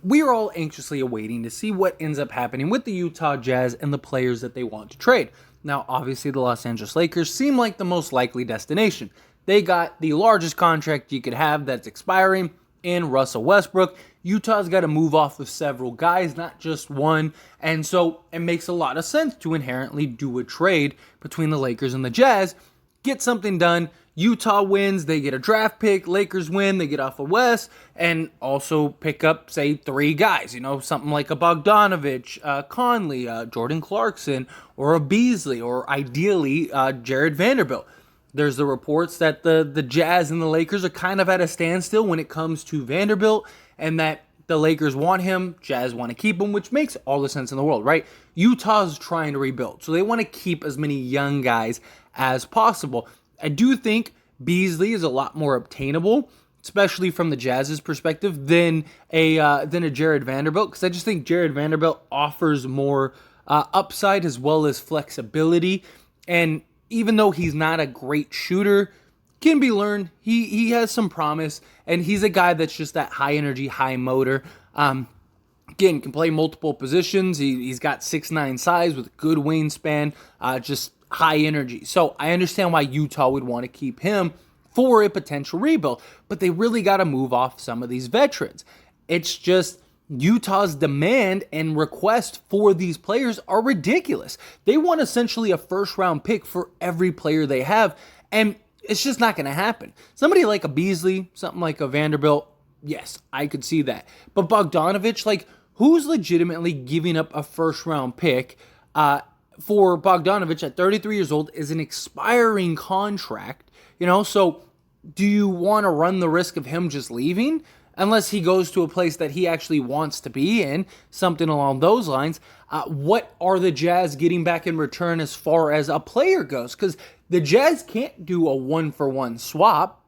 We are all anxiously awaiting to see what ends up happening with the Utah Jazz and the players that they want to trade. Now, obviously, the Los Angeles Lakers seem like the most likely destination. They got the largest contract you could have that's expiring in Russell Westbrook. Utah's got to move off of several guys, not just one, and so it makes a lot of sense to inherently do a trade between the Lakers and the Jazz, get something done. Utah wins, they get a draft pick. Lakers win, they get off of West, and also pick up, say, 3 guys. Something like a Bogdanovich, Conley, Jordan Clarkson, or a Beasley, or ideally Jared Vanderbilt. There's the reports that the Jazz and the Lakers are kind of at a standstill when it comes to Vanderbilt, and that the Lakers want him, Jazz want to keep him, which makes all the sense in the world, right? Utah's trying to rebuild, so they want to keep as many young guys as possible. I do think Beasley is a lot more obtainable, especially from the Jazz's perspective, than a Jared Vanderbilt, because I just think Jared Vanderbilt offers more upside as well as flexibility, and even though he's not a great shooter, can be learned. He has some promise, and he's a guy that's just that high energy, high motor. Again, can play multiple positions. He's got 6'9" size with good wingspan, just high energy. So I understand why Utah would want to keep him for a potential rebuild, but they really got to move off some of these veterans. It's just Utah's demand and request for these players are ridiculous. They want essentially a first-round pick for every player they have, and it's just not going to happen. Somebody like a Beasley, something like a Vanderbilt, yes, I could see that. But Bogdanovich, who's legitimately giving up a first-round pick for Bogdanovich at 33 years old is an expiring contract, so do you want to run the risk of him just leaving? Unless he goes to a place that he actually wants to be in, something along those lines. What are the Jazz getting back in return as far as a player goes? Because the Jazz can't do a one-for-one swap.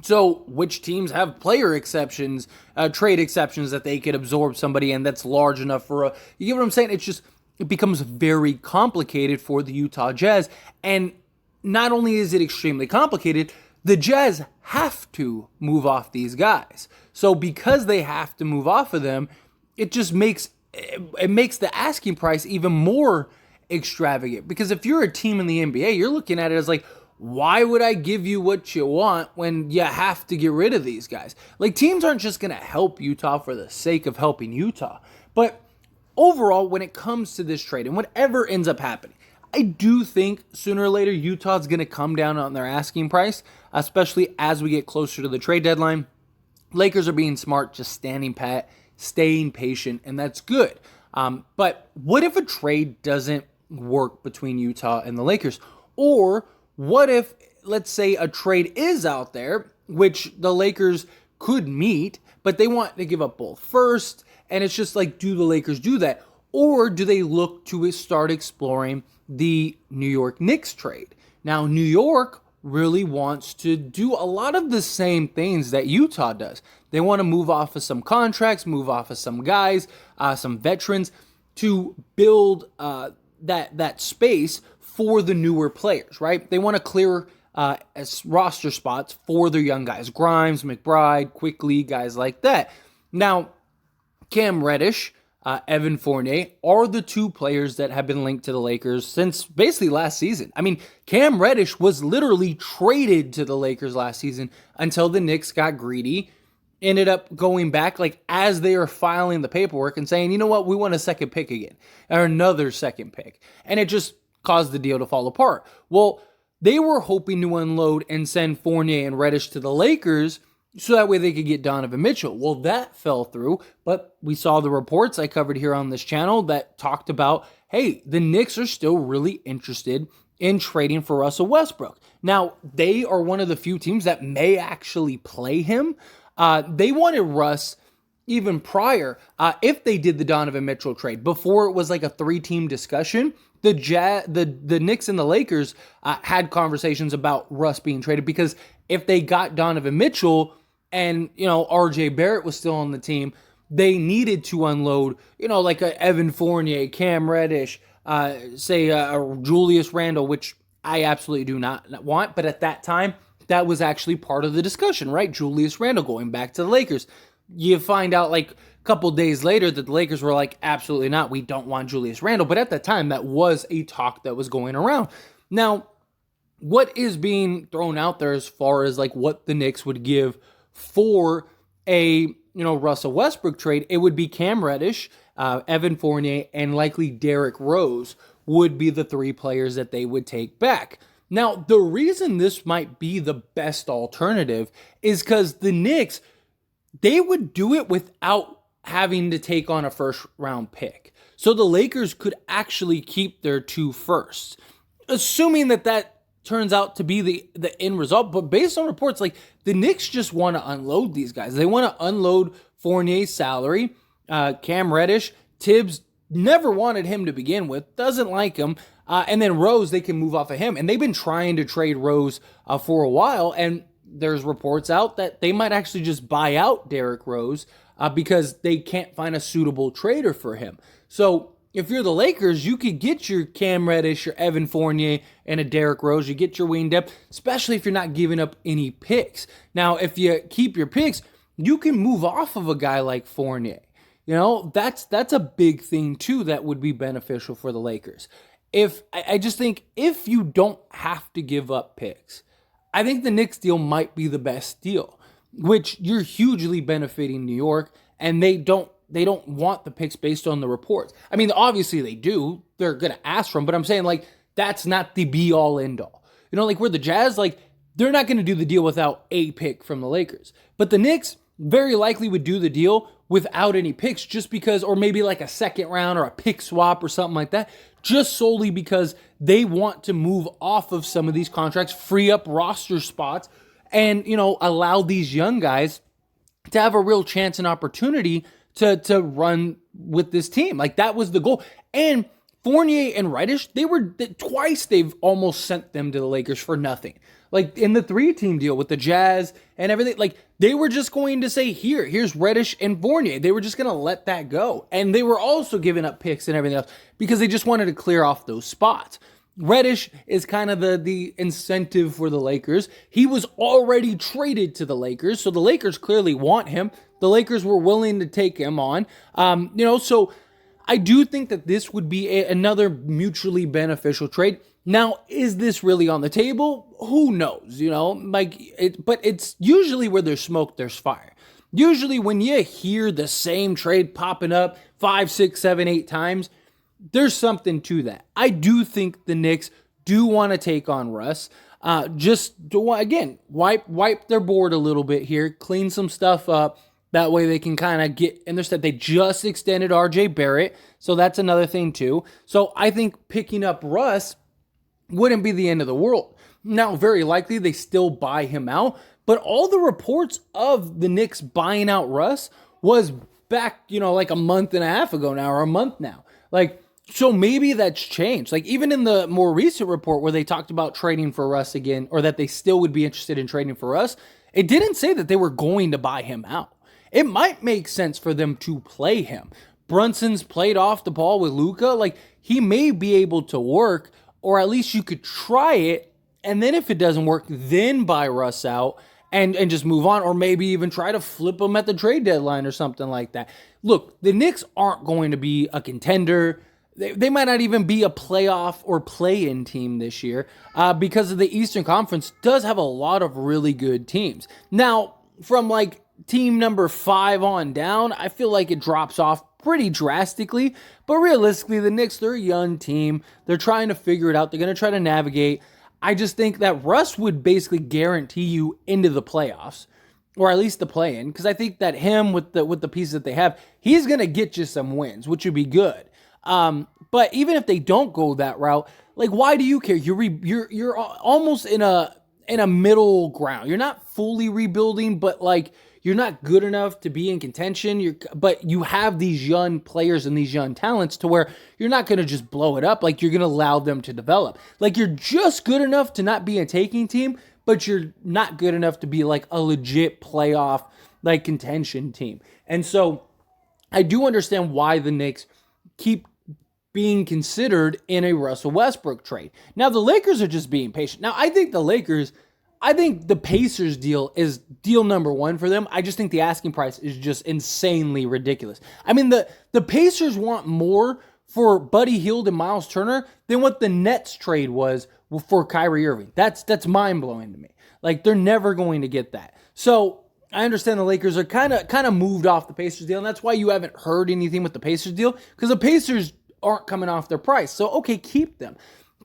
So which teams have player exceptions, trade exceptions that they could absorb somebody and that's large enough for you get what I'm saying? It becomes very complicated for the Utah Jazz. And not only is it extremely complicated, the Jazz have to move off these guys. So because they have to move off of them, it just makes the asking price even more extravagant. Because if you're a team in the NBA, you're looking at it as why would I give you what you want when you have to get rid of these guys? Teams aren't just going to help Utah for the sake of helping Utah. But overall, when it comes to this trade and whatever ends up happening, I do think sooner or later Utah's going to come down on their asking price, especially as we get closer to the trade deadline. Lakers are being smart, just standing pat, staying patient, and that's good. But what if a trade doesn't work between Utah and the Lakers? Or what if, let's say, a trade is out there, which the Lakers could meet, but they want to give up both first, and it's just do the Lakers do that? Or do they look to start exploring the New York Knicks trade? Now, New York really wants to do a lot of the same things that Utah does. They want to move off of some contracts, move off of some guys, some veterans, to build that space for the newer players, right? They want to clear roster spots for their young guys. Grimes, McBride, Quickly, guys like that. Now, Cam Reddish, Evan Fournier are the 2 players that have been linked to the Lakers since basically last season. I mean, Cam Reddish was literally traded to the Lakers last season until the Knicks got greedy, ended up going back as they are filing the paperwork and saying, you know what, we want a second pick again, or another second pick. And it just caused the deal to fall apart. Well, they were hoping to unload and send Fournier and Reddish to the Lakers so that way they could get Donovan Mitchell. Well, that fell through, but we saw the reports I covered here on this channel that talked about, hey, the Knicks are still really interested in trading for Russell Westbrook. Now, they are one of the few teams that may actually play him. They wanted Russ even prior, if they did the Donovan Mitchell trade, before it was a 3-team discussion. The Knicks and the Lakers had conversations about Russ being traded, because if they got Donovan Mitchell and, RJ Barrett was still on the team, they needed to unload, a Evan Fournier, Cam Reddish, a Julius Randle, which I absolutely do not want. But at that time, that was actually part of the discussion, right? Julius Randle going back to the Lakers. You find out a couple days later that the Lakers were like, absolutely not, we don't want Julius Randle. But at the time, that was a talk that was going around. Now, what is being thrown out there as far as like what the Knicks would give for a Russell Westbrook trade, it would be Cam Reddish, Evan Fournier, and likely Derrick Rose would be the three players that they would take back. Now, the reason this might be the best alternative is because the Knicks, they would do it without having to take on a first round pick. So the Lakers could actually keep their 2 firsts, assuming that turns out to be the end result. But based on reports, like the Knicks just want to unload these guys. They want to unload Fournier's salary. Cam Reddish, Tibbs never wanted him to begin with, doesn't like him. And then Rose, they can move off of him. And they've been trying to trade Rose for a while. And there's reports out that they might actually just buy out Derrick Rose because they can't find a suitable trader for him. So if you're the Lakers, you could get your Cam Reddish, your Evan Fournier, and a Derrick Rose. You get your wing depth, especially if you're not giving up any picks. Now, if you keep your picks, you can move off of a guy like Fournier. That's a big thing too that would be beneficial for the Lakers. I just think if you don't have to give up picks, I think the Knicks deal might be the best deal, which you're hugely benefiting New York, and they don't want the picks based on the reports. I mean, obviously they do. They're going to ask for them, but I'm saying like that's not the be all end all. Like where the Jazz, like they're not going to do the deal without a pick from the Lakers. But the Knicks very likely would do the deal without any picks just because, or maybe like a second round or a pick swap or something like that, just solely because they want to move off of some of these contracts, free up roster spots, and, allow these young guys to have a real chance and opportunity to run with this team. Like that was the goal. And Fournier and Reddish, they've almost sent them to the Lakers for nothing. Like in the 3-team deal with the Jazz and everything, like they were just going to say, here's Reddish and Fournier. They were just going to let that go. And they were also giving up picks and everything else because they just wanted to clear off those spots. Reddish is kind of the incentive for the Lakers. He was already traded to the Lakers, so the Lakers clearly want him. The Lakers were willing to take him on. So I do think that this would be another mutually beneficial trade. Now, is this really on the table? Who knows, but it's usually where there's smoke, there's fire. Usually when you hear the same trade popping up 5, 6, 7, 8 times, there's something to that. I do think the Knicks do want to take on Russ. Just again, wipe their board a little bit here, clean some stuff up. That way they can kind of get in their step. They just extended RJ Barrett, so that's another thing too. So I think picking up Russ wouldn't be the end of the world. Now, very likely they still buy him out, but all the reports of the Knicks buying out Russ was back, like a month and a half ago now, or a month now. Like, so maybe that's changed. Like even in the more recent report where they talked about trading for Russ again, or that they still would be interested in trading for Russ, it didn't say that they were going to buy him out. It might make sense for them to play him. Brunson's played off the ball with Luka. Like he may be able to work, or at least you could try it. And then if it doesn't work, then buy Russ out and just move on, or maybe even try to flip him at the trade deadline or something like that. Look, the Knicks aren't going to be a contender. They might not even be a playoff or play-in team this year because of the Eastern Conference does have a lot of really good teams. Now, from like team number 5 on down, I feel like it drops off pretty drastically. But realistically, the Knicks, they're a young team. They're trying to figure it out. They're going to try to navigate. I just think that Russ would basically guarantee you into the playoffs, or at least the play-in, because I think that him with the pieces that they have, he's going to get you some wins, which would be good. But even if they don't go that route, like why do you care? You're almost in a middle ground. You're not fully rebuilding, but like you're not good enough to be in contention. But you have these young players and these young talents to where you're not going to just blow it up. Like you're going to allow them to develop. Like you're just good enough to not be a taking team, but you're not good enough to be like a legit playoff like contention team. And so I do understand why the Knicks keep being considered in a Russell Westbrook trade. Now, the Lakers are just being patient. Now, I think the Lakers, I think the Pacers deal is deal number one for them. I just think the asking price is just insanely ridiculous. I mean, the Pacers want more for Buddy Hield and Miles Turner than what the Nets trade was for Kyrie Irving. That's mind-blowing to me. Like, they're never going to get that. So I understand the Lakers are kind of moved off the Pacers deal, and that's why you haven't heard anything with the Pacers deal, because the Pacers aren't coming off their price. So, okay, keep them.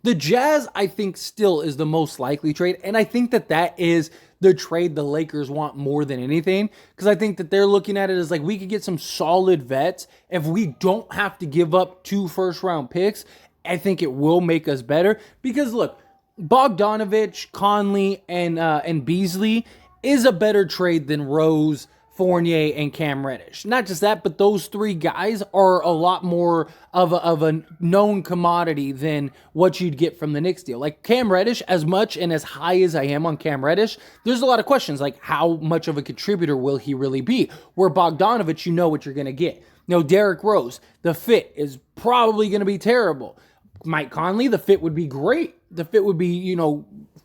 The Jazz, I think, still is the most likely trade, and I think that is the trade the Lakers want more than anything, because I think that they're looking at it as like, we could get some solid vets if we don't have to give up 2 first-round picks. I think it will make us better, because look, Bogdanovich, Conley, and Beasley is a better trade than Rose, Fournier, and Cam Reddish. Not just that, but those 3 guys are a lot more of a known commodity than what you'd get from the Knicks deal. Like Cam Reddish, as much and as high as I am on Cam Reddish, there's a lot of questions like how much of a contributor will he really be? Where Bogdanovich, you know what you're going to get. Derrick Rose, the fit is probably going to be terrible. Mike Conley, the fit would be great. The fit would be,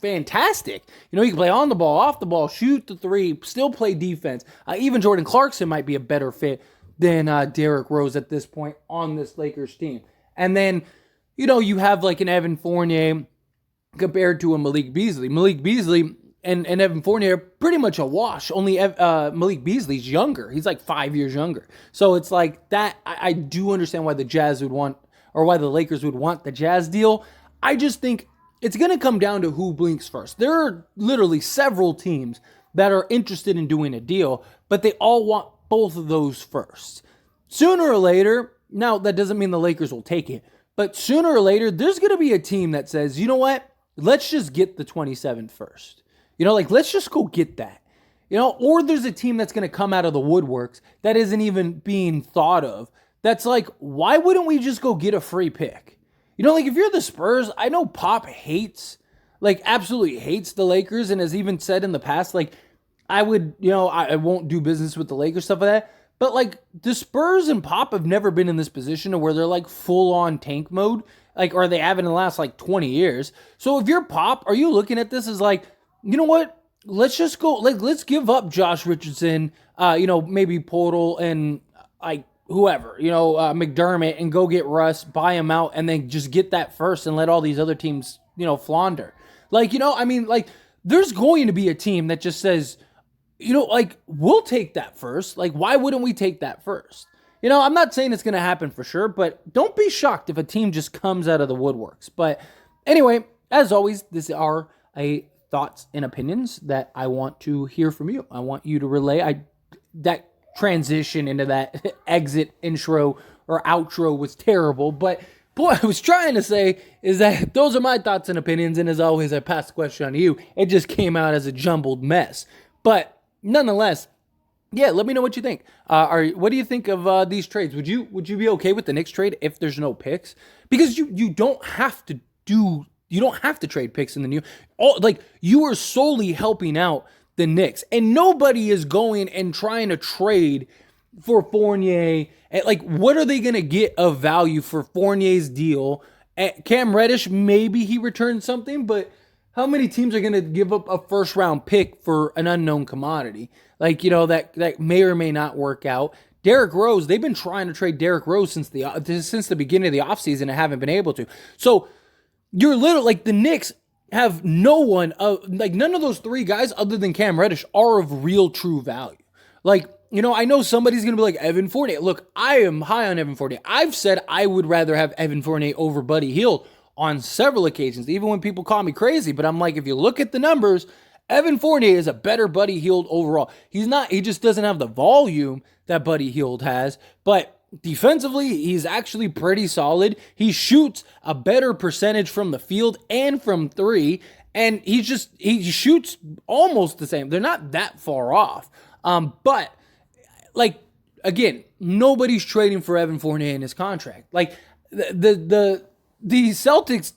fantastic. He can play on the ball, off the ball, shoot the 3, still play defense. Even Jordan Clarkson might be a better fit than Derrick Rose at this point on this Lakers team. And then, you have like an Evan Fournier compared to a Malik Beasley. Malik Beasley and Evan Fournier are pretty much a wash. Only Malik Beasley's younger. He's like 5 years younger. So it's like that. I do understand why the Jazz would want, or why the Lakers would want the Jazz deal. I just think it's going to come down to who blinks first. There are literally several teams that are interested in doing a deal, but they all want both of those first. Sooner or later, now that doesn't mean the Lakers will take it, but sooner or later, there's going to be a team that says, you know what? Let's just get the 27 first. Let's just go get that. Or there's a team that's going to come out of the woodworks that isn't even being thought of. That's like, why wouldn't we just go get a free pick? If you're the Spurs, I know Pop absolutely hates the Lakers, and has even said in the past, I would, I won't do business with the Lakers, stuff like that. But, the Spurs and Pop have never been in this position to where they're, full-on tank mode, or they have in the last, 20 years. So if you're Pop, are you looking at this as, you know what? Let's just go, let's give up Josh Richardson, maybe Portal and, whoever, McDermott, and go get Russ, buy him out, and then just get that first and let all these other teams, flounder. There's going to be a team that just says, we'll take that first. Why wouldn't we take that first? I'm not saying it's going to happen for sure, but don't be shocked if a team just comes out of the woodworks. But anyway, as always, these are thoughts and opinions that I want to hear from you. I want you to relay. That transition into that exit intro or outro was terrible, but what I was trying to say is that those are my thoughts and opinions, and as always, I pass the question on to you. It just came out as a jumbled mess, but nonetheless, yeah, let me know what you think. What do you think of these trades? Would you be okay with the Knicks trade if there's no picks? Because you don't have to trade picks in the new. You are solely helping out the Knicks, and nobody is going and trying to trade for Fournier. What are they going to get of value for Fournier's deal? Cam Reddish, maybe he returns something, but how many teams are going to give up a first round pick for an unknown commodity? That may or may not work out. Derrick Rose, they've been trying to trade Derrick Rose since the beginning of the offseason and haven't been able to. So you're literally the Knicks have no one, none of those 3 guys other than Cam Reddish are of real true value. I know somebody's going to be like Evan Fournier. Look, I am high on Evan Fournier. I've said I would rather have Evan Fournier over Buddy Hield on several occasions, even when people call me crazy. But I'm like, if you look at the numbers, Evan Fournier is a better Buddy Hield overall. He just doesn't have the volume that Buddy Hield has, but defensively, he's actually pretty solid. He shoots a better percentage from the field and from 3, and he shoots almost the same. They're not that far off. But again, nobody's trading for Evan Fournier in his contract. The Celtics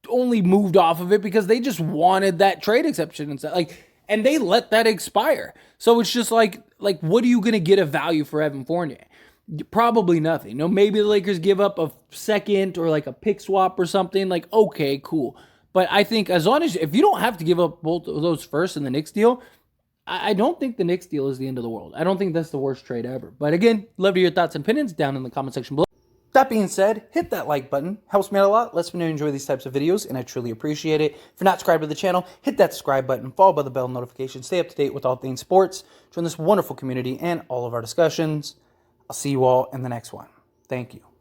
only moved off of it because they just wanted that trade exception and stuff. And they let that expire. So it's just what are you going to get of value for Evan Fournier? Probably nothing. Maybe the Lakers give up a second or a pick swap or something. Okay, cool. But I think as long as, if you don't have to give up both of those first in the Knicks deal, I don't think the Knicks deal is the end of the world. I don't think that's the worst trade ever. But again, love to hear your thoughts and opinions down in the comment section below. That being said, hit that like button. Helps me out a lot. Lets me know you enjoy these types of videos, and I truly appreciate it. If you're not subscribed to the channel, hit that subscribe button, followed by the bell notification. Stay up to date with all things sports. Join this wonderful community and all of our discussions. I'll see you all in the next one. Thank you.